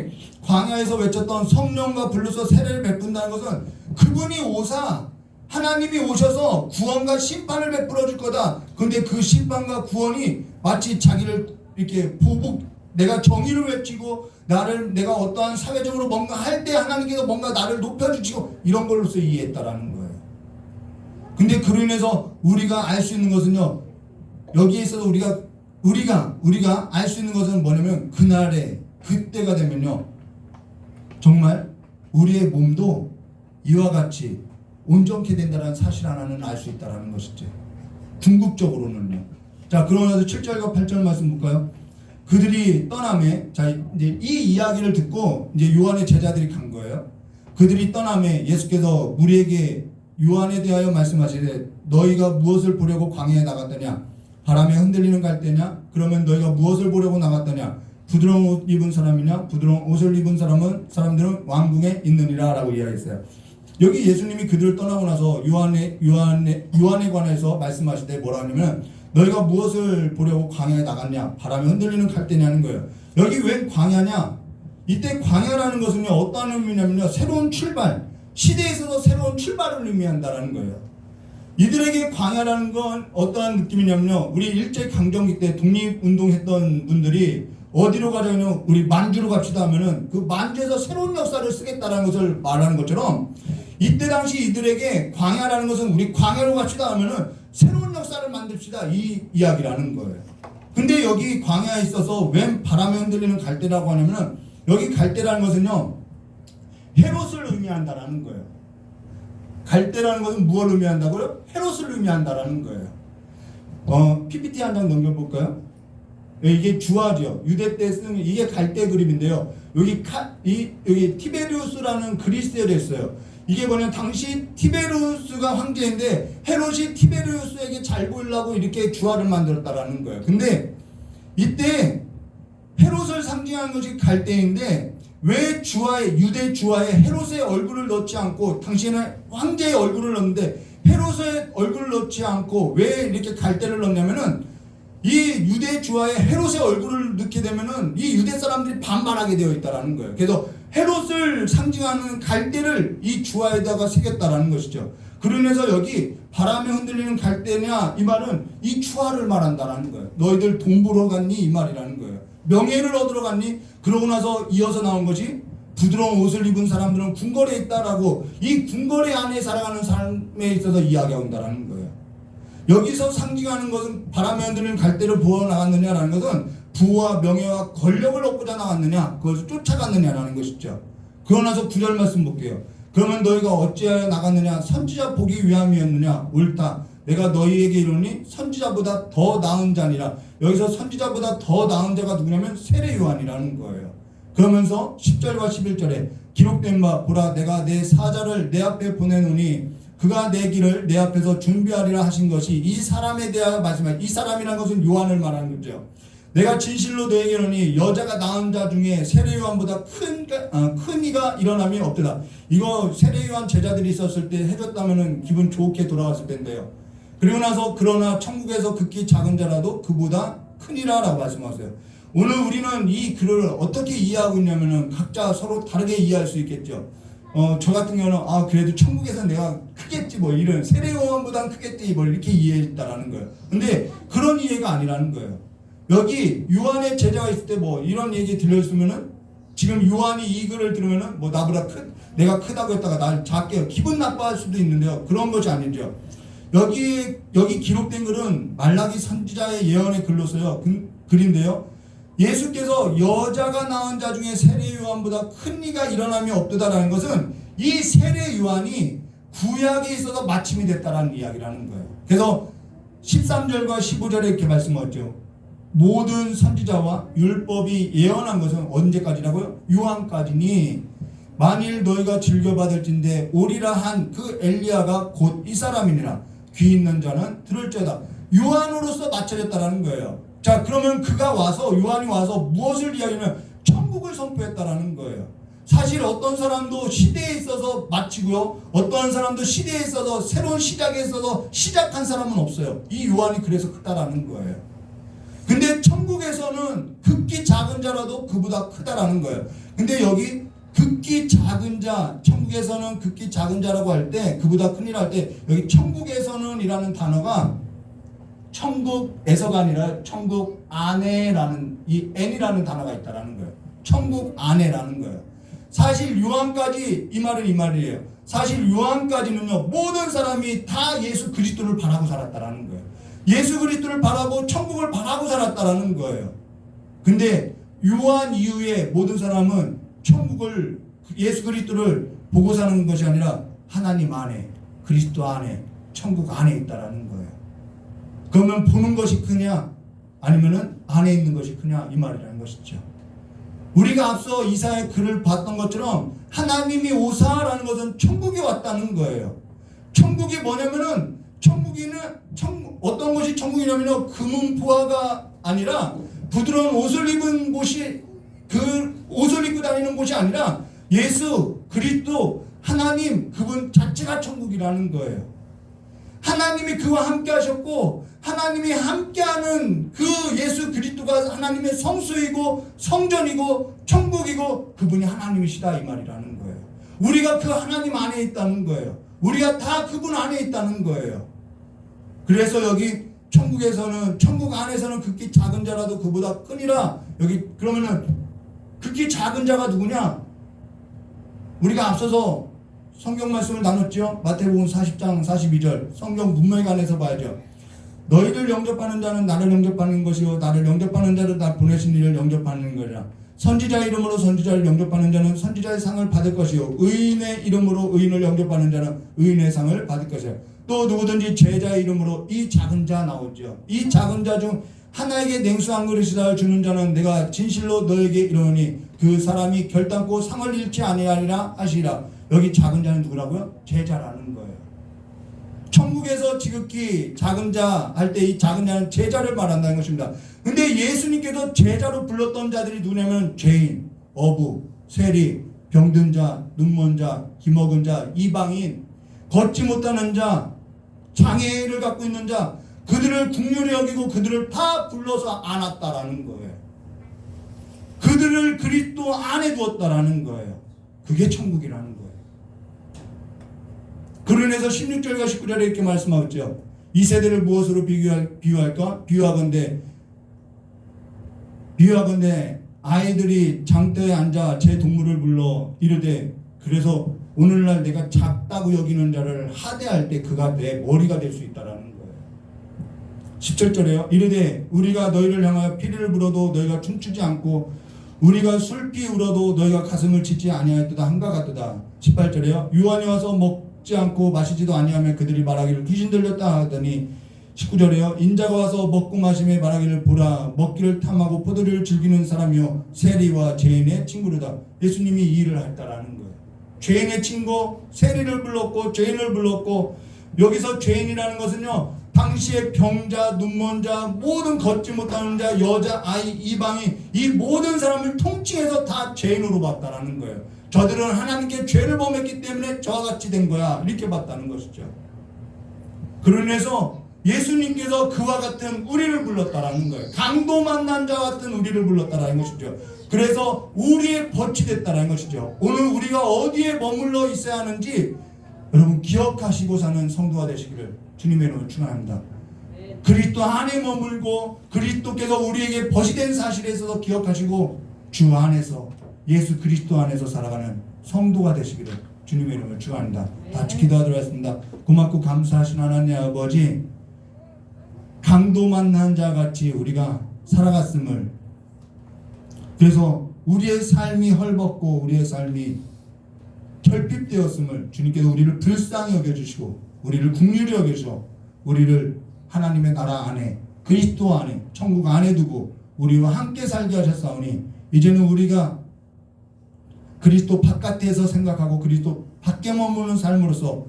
광야에서 외쳤던 성령과 불러서 세례를 베푼다는 것은 그분이 오사, 하나님이 오셔서 구원과 심판을 베풀어 줄 거다. 근데 그 심판과 구원이 마치 자기를 이렇게 내가 정의를 외치고 내가 어떠한 사회적으로 뭔가 할 때 하나님께서 뭔가 나를 높여주시고 이런 걸로서 이해했다라는 거예요. 근데 그로 인해서 우리가 알 수 있는 것은요, 여기에 있어서 우리가 알 수 있는 것은 뭐냐면 그때가 되면요, 정말 우리의 몸도 이와 같이 온전케 된다는 사실 하나는 알 수 있다는 것이죠. 궁극적으로는요. 자, 그러면서 7절과 8절 말씀 볼까요? 그들이 떠남에, 자, 이제 이 이야기를 듣고 이제 요한의 제자들이 간 거예요. 그들이 떠남에 예수께서 우리에게 요한에 대하여 말씀하시되 너희가 무엇을 보려고 광야에 나갔더냐? 바람에 흔들리는 갈대냐? 그러면 너희가 무엇을 보려고 나갔더냐? 부드러운 옷 입은 사람이냐? 부드러운 옷을 입은 사람들은 왕궁에 있느니라 라고 이야기했어요. 여기 예수님이 그들을 떠나고 나서 요한에 관해서 말씀하실 때 뭐라 하냐면 너희가 무엇을 보려고 광야에 나갔냐? 바람에 흔들리는 갈대냐는 거예요. 여기 왜 광야냐? 이때 광야라는 것은요, 어떠한 의미냐면요, 새로운 출발, 시대에 있어서 새로운 출발을 의미한다라는 거예요. 이들에게 광야라는 건 어떠한 느낌이냐면요, 우리 일제강점기 때 독립운동했던 분들이 어디로 가자면요, 우리 만주로 갑시다 하면은 그 만주에서 새로운 역사를 쓰겠다라는 것을 말하는 것처럼 이때 당시 이들에게 광야라는 것은 우리 광야로 갑시다 하면은 새로운 역사를 만듭시다 이 이야기라는 거예요. 근데 여기 광야에 있어서 웬 바람에 흔들리는 갈대라고 하냐면은 여기 갈대라는 것은요, 헤롯을 의미한다라는 거예요. 갈대라는 것은 무엇을 의미한다고요? 헤롯을 의미한다라는 거예요. PPT 한 장 넘겨볼까요? 이게 주화죠. 유대 때 쓰는 이게 갈대 그림인데요. 여기 티베리우스라는 그리스어를 했어요. 이게 뭐냐면 당시 티베리우스가 황제인데 헤롯이 티베리우스에게 잘 보이려고 이렇게 주화를 만들었다라는 거예요. 근데 이때 헤롯을 상징하는 것이 갈대인데 왜 유대 주화에 헤롯의 얼굴을 넣지 않고, 당시에는 황제의 얼굴을 넣는데 헤롯의 얼굴을 넣지 않고 왜 이렇게 갈대를 넣냐면은 이 유대 주화에 헤롯의 얼굴을 넣게 되면은 이 유대 사람들이 반발하게 되어 있다라는 거예요. 그래서 헤롯을 상징하는 갈대를 이 주화에다가 새겼다라는 것이죠. 그러면서 여기 바람에 흔들리는 갈대냐, 이 말은 이 주화를 말한다라는 거예요. 너희들 돈 벌어 갔니? 이 말이라는 거예요. 명예를 얻으러 갔니? 그러고 나서 이어서 나온 것이 부드러운 옷을 입은 사람들은 궁궐에 있다라고, 이 궁궐에 안에 살아가는 삶에 있어서 이야기한다라는 거예요. 여기서 상징하는 것은 바람에 흔들리는 갈대를 부어 나갔느냐라는 것은 부와 명예와 권력을 얻고자 나갔느냐, 그것을 쫓아갔느냐라는 것이죠. 그러고 나서 9절 말씀 볼게요. 그러면 너희가 어찌하여 나갔느냐? 선지자 보기 위함이었느냐? 옳다. 내가 너희에게 이르니 선지자보다 더 나은 자니라. 여기서 선지자보다 더 나은 자가 누구냐면 세례 요한이라는 거예요. 그러면서 10절과 11절에 기록된 바 보라 내가 내 사자를 내 앞에 보내노니 그가 내 길을 내 앞에서 준비하리라 하신 것이 이 사람에 대하여 말씀하신, 이 사람이라는 것은 요한을 말하는 거죠. 내가 진실로 너에게 이르니 여자가 낳은 자 중에 세례 요한보다 큰 이가 일어남이 없더라. 이거 세례 요한 제자들이 있었을 때 해줬다면은 기분 좋게 돌아갔을 텐데요. 그리고 나서 그러나 천국에서 극히 작은 자라도 그보다 크니라 라고 말씀하세요. 오늘 우리는 이 글을 어떻게 이해하고 있냐면은 각자 서로 다르게 이해할 수 있겠죠. 저 같은 경우는 그래도 천국에서 내가 크겠지 뭐 이런 세례요한보단 크겠지 뭐 이렇게 이해했다라는 거예요. 근데 그런 이해가 아니라는 거예요. 여기 요한의 제자가 있을 때 뭐 이런 얘기 들렸으면은 지금 요한이 이 글을 들으면은 뭐 나보다 내가 크다고 했다가 날 작게 기분 나빠할 수도 있는데요. 그런 것이 아니죠. 여기 기록된 글은 말라기 선지자의 예언의 글로서요. 글인데요. 예수께서 여자가 낳은 자 중에 세례 요한보다 큰 이가 일어남이 없도다라는 것은 이 세례 요한이 구약에 있어서 마침이 됐다라는 이야기라는 거예요. 그래서 13절과 15절에 이렇게 말씀하죠. 모든 선지자와 율법이 예언한 것은 언제까지라고요? 요한까지니 만일 너희가 즐겨받을진대 오리라 한 그 엘리야가 곧 이 사람이니라. 귀 있는 자는 들을지어다. 요한으로서 맞춰졌다라는 거예요. 자, 그러면 요한이 와서 무엇을 이야기하면 천국을 선포했다라는 거예요. 사실 어떤 사람도 시대에 있어서 마치고요. 어떤 사람도 시대에 있어서 새로운 시작에 있어서 시작한 사람은 없어요. 이 요한이 그래서 크다라는 거예요. 근데 천국에서는 극히 작은 자라도 그보다 크다라는 거예요. 근데 여기 극히 작은 자, 천국에서는 극히 작은 자라고 할 때 그보다 큰이라 할 때 여기 천국에서는 이라는 단어가 천국에서가 아니라 천국 안에라는 이 n이라는 단어가 있다라는 거예요. 천국 안에라는 거예요. 사실 요한까지 이 말은 이 말이에요. 사실 요한까지는요 모든 사람이 다 예수 그리스도를 바라고 살았다라는 거예요. 예수 그리스도를 바라고 천국을 바라고 살았다라는 거예요. 근데 요한 이후에 모든 사람은 천국을 예수 그리스도를 보고 사는 것이 아니라 하나님 안에 그리스도 안에 천국 안에 있다라는 거예요. 그러면 보는 것이 크냐 아니면은 안에 있는 것이 크냐 이 말이라는 것이죠. 우리가 앞서 이사야의 글을 봤던 것처럼 하나님이 오사라는 것은 천국에 왔다는 거예요. 천국이 뭐냐면은 어떤 것이 천국이냐면요 금은 부하가 아니라 부드러운 옷을 입은 곳이 그 옷을 입고 다니는 곳이 아니라 예수 그리스도 하나님 그분 자체가 천국이라는 거예요. 하나님이 그와 함께 하셨고 하나님이 함께하는 그 예수 그리스도가 하나님의 성소이고 성전이고 천국이고 그분이 하나님이시다 이 말이라는 거예요. 우리가 그 하나님 안에 있다는 거예요. 우리가 다 그분 안에 있다는 거예요. 그래서 여기 천국 안에서는 극히 작은 자라도 그보다 크니라. 여기 그러면은 극히 작은 자가 누구냐? 우리가 앞서서 성경 말씀을 나눴죠. 마태복음 40장 42절 성경 문맥안에서 봐야죠. 너희를 영접하는 자는 나를 영접하는 것이요 나를 영접하는 자를 나 보내신 이를 영접하는 거라. 선지자 이름으로 선지자를 영접하는 자는 선지자의 상을 받을 것이요 의인의 이름으로 의인을 영접하는 자는 의인의 상을 받을 것이요. 또 누구든지 제자의 이름으로 이 작은 자 나오죠. 이 작은 자 중 하나에게 냉수 한 그릇이다 주는 자는 내가 진실로 너에게 이르노니 그 사람이 결단코 상을 잃지 아니하리라 하시라. 여기 작은 자는 누구라고요? 제자라는 거예요. 천국에서 지극히 작은 자 할 때 이 작은 자는 제자를 말한다는 것입니다. 근데 예수님께서 제자로 불렀던 자들이 누구냐면 죄인, 어부, 세리, 병든 자, 눈먼 자, 기먹은 자, 이방인, 걷지 못하는 자, 장애를 갖고 있는 자, 그들을 긍휼히 여기고 그들을 다 불러서 안았다라는 거예요. 그들을 그리스도 안에 두었다라는 거예요. 그게 천국이라는 거예요. 그로 인해서 16절과 19절에 이렇게 말씀하죠. 이 세대를 무엇으로 비유할까? 비유하건대 아이들이 장터에 앉아 제 동물을 불러 이르되 그래서 오늘날 내가 작다고 여기는 자를 하대할 때 그가 내 머리가 될 수 있다라는 거예요. 17절에요. 이르되 우리가 너희를 향하여 피리를 불어도 너희가 춤추지 않고 우리가 술피 울어도 너희가 가슴을 치지 아니하였도다 한가 같도다. 18절에요. 요한이 와서 먹지 않고 마시지도 아니하며 그들이 말하기를 귀신 들렸다 하더니 19절에요. 인자가 와서 먹고 마심에 말하기를 보라 먹기를 탐하고 포도주를 즐기는 사람이요 세리와 죄인의 친구로다. 예수님이 이 일을 했다라는 거예요. 죄인의 친구, 세리를 불렀고 죄인을 불렀고 여기서 죄인이라는 것은요 당시에 병자, 눈먼 자, 모든 걷지 못하는 자, 여자, 아이, 이방인 이 모든 사람을 통칭해서 다 죄인으로 봤다라는 거예요. 저들은 하나님께 죄를 범했기 때문에 저와 같이 된 거야 이렇게 봤다는 것이죠. 그러면서 예수님께서 그와 같은 우리를 불렀다라는 거예요. 강도 만난 자 같은 우리를 불렀다라는 것이죠. 그래서 우리의 벗이 됐다라는 것이죠. 오늘 우리가 어디에 머물러 있어야 하는지 여러분 기억하시고 사는 성도가 되시기를 주님의 이름으로 축원합니다. 그리스도 안에 머물고 그리스도께서 우리에게 벗이 된 사실에 있어서 기억하시고 주 안에서 예수 그리스도 안에서 살아가는 성도가 되시기를 주님의 이름으로 축원합니다. 같이 기도하도록 하겠습니다. 고맙고 감사하신 하나님 아버지, 강도 만난 자 같이 우리가 살아갔음을, 그래서 우리의 삶이 헐벗고 우리의 삶이 결핍되었음을 주님께서 우리를 불쌍히 여겨주시고 우리를 긍휼히 여겨주시고 우리를 하나님의 나라 안에 그리스도 안에 천국 안에 두고 우리와 함께 살게 하셨사오니 이제는 우리가 그리스도 바깥에서 생각하고 그리스도 밖에 머무는 삶으로서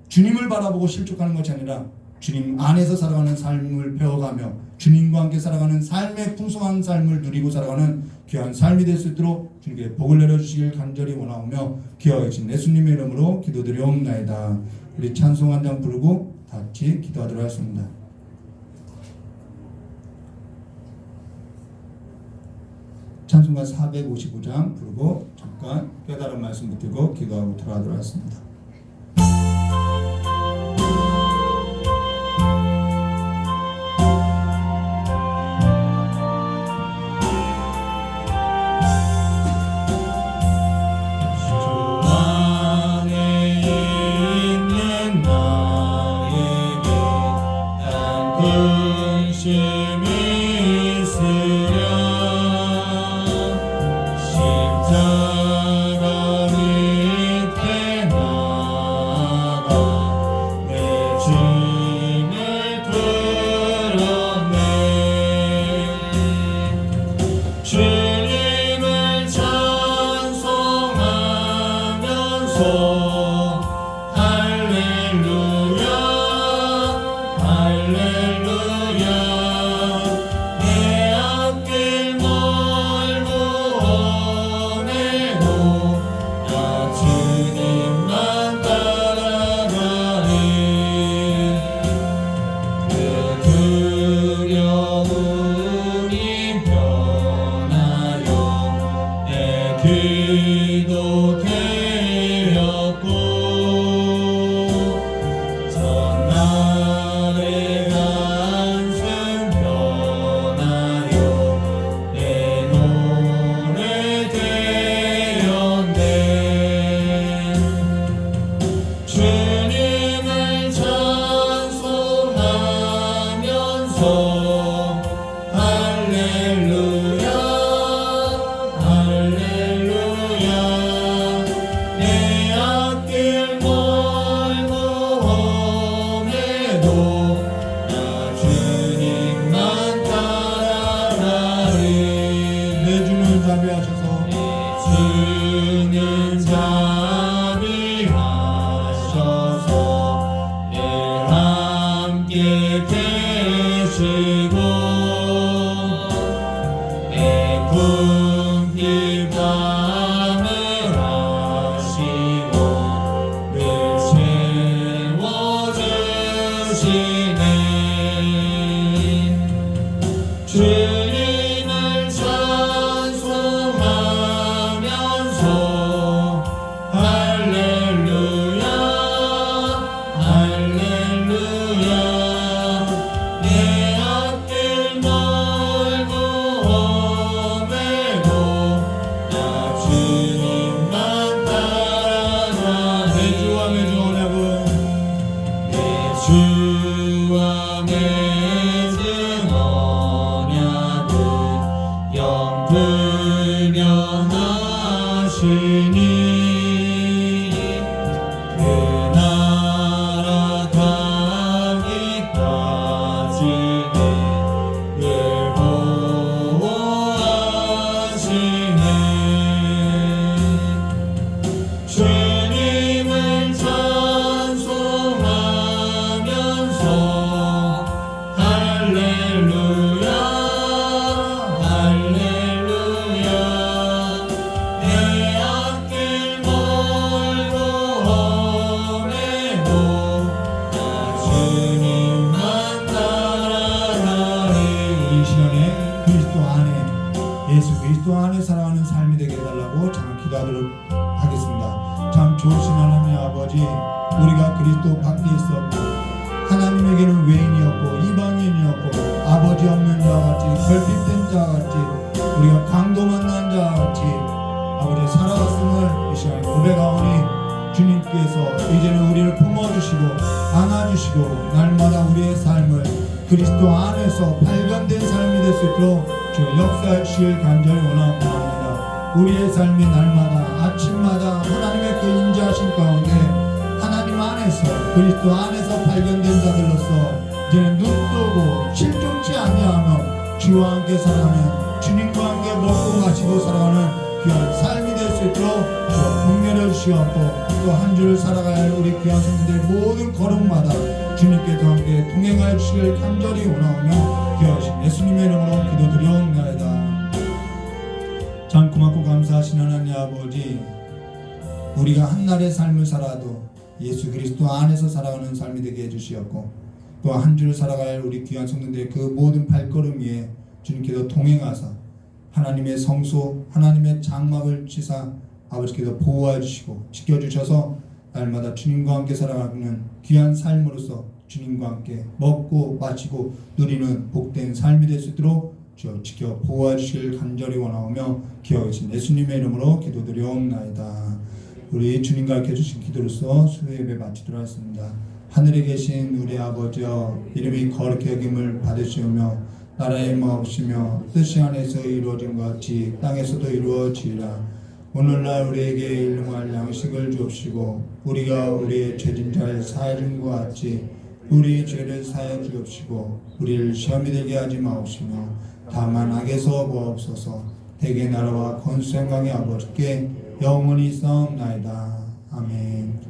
주님을 바라보고 실족하는 것이 아니라 주님 안에서 살아가는 삶을 배워가며 주님과 함께 살아가는 삶의 풍성한 삶을 누리고 살아가는 귀한 삶이 될 수 있도록 주님께 복을 내려주시길 간절히 원하오며 기억하신 예수님의 이름으로 기도드리옵나이다. 우리 찬송 한 장 부르고 같이 기도하도록 하겠습니다. 찬송가 455장 부르고 잠깐 깨달은 말씀 붙들고 기도하고 들어가도록 하겠습니다. 그리스도 안에 살아가는 삶이 되게 해달라고 잠깐 기도하도록 하겠습니다. 참 좋으신 하나님 아버지, 우리가 그리스도 밖에 있었고 하나님에게는 외인이었고 이방인이었고 아버지 없는 자와 같이 결핍된 자와 같이 우리가 강도 만난 자와 같이 아버지 살아왔음을 이 시간에 고백하오니 주님께서 이제는 우리를 품어주시고 안아주시고 날마다 우리의 삶을 그리스도 안에서 발견된 삶이 될 수 있도록 주 역사하실 간절히 원합니다. 우리의 삶이 날마다 아침마다 하나님의 그 인자하신 가운데 하나님 안에서 그리스도 안에서 발견된 자들로서 이제는 눈 뜨고 실종치 아니하며 주와 함께 살아가는 주님과 함께 먹고 마시고 살아가는 귀한 삶이 될 수 있도록 주여 공멸해 주시옵고 또 한 주를 살아갈 우리 귀한 성도들 모든 걸음마다 주님께서 함께 동행하여 주시길 간절히 원하오며 귀하신 예수님의 이름으로 기도드리옵나이다. 참 고맙고 감사하신 하나님 아버지, 우리가 한날의 삶을 살아도 예수 그리스도 안에서 살아가는 삶이 되게 해주시었고 또 한 주를 살아갈 우리 귀한 성도들의 그 모든 발걸음 위에 주님께서 동행하사 하나님의 성소 하나님의 장막을 치사 아버지께서 보호해 주시고 지켜주셔서 날마다 주님과 함께 살아가는 귀한 삶으로서 주님과 함께 먹고 마시고 누리는 복된 삶이 될 수 있도록 주여 지켜 보호해 주시길 간절히 원하오며 기억하신 예수님의 이름으로 기도드리옵나이다. 우리 주님 가르쳐 주신 기도로서 수요 예배 마치도록 하겠습니다. 하늘에 계신 우리 아버지여, 이름이 거룩히 여김을 받으시오며 나라의 마옵시며 뜻이 안에서 이루어진 것 같이 땅에서도 이루어지리라. 오늘날 우리에게 일용할 양식을 주옵시고 우리가 우리의 죄진 자를 사하여 준 것 같이 우리 죄를 사하여 주옵시고 우리를 시험에 들게 하지 마옵시며 다만 악에서 구하옵소서. 대개 나라와 권세 영광의 아버지께 영원히 있사옵나이다. 아멘.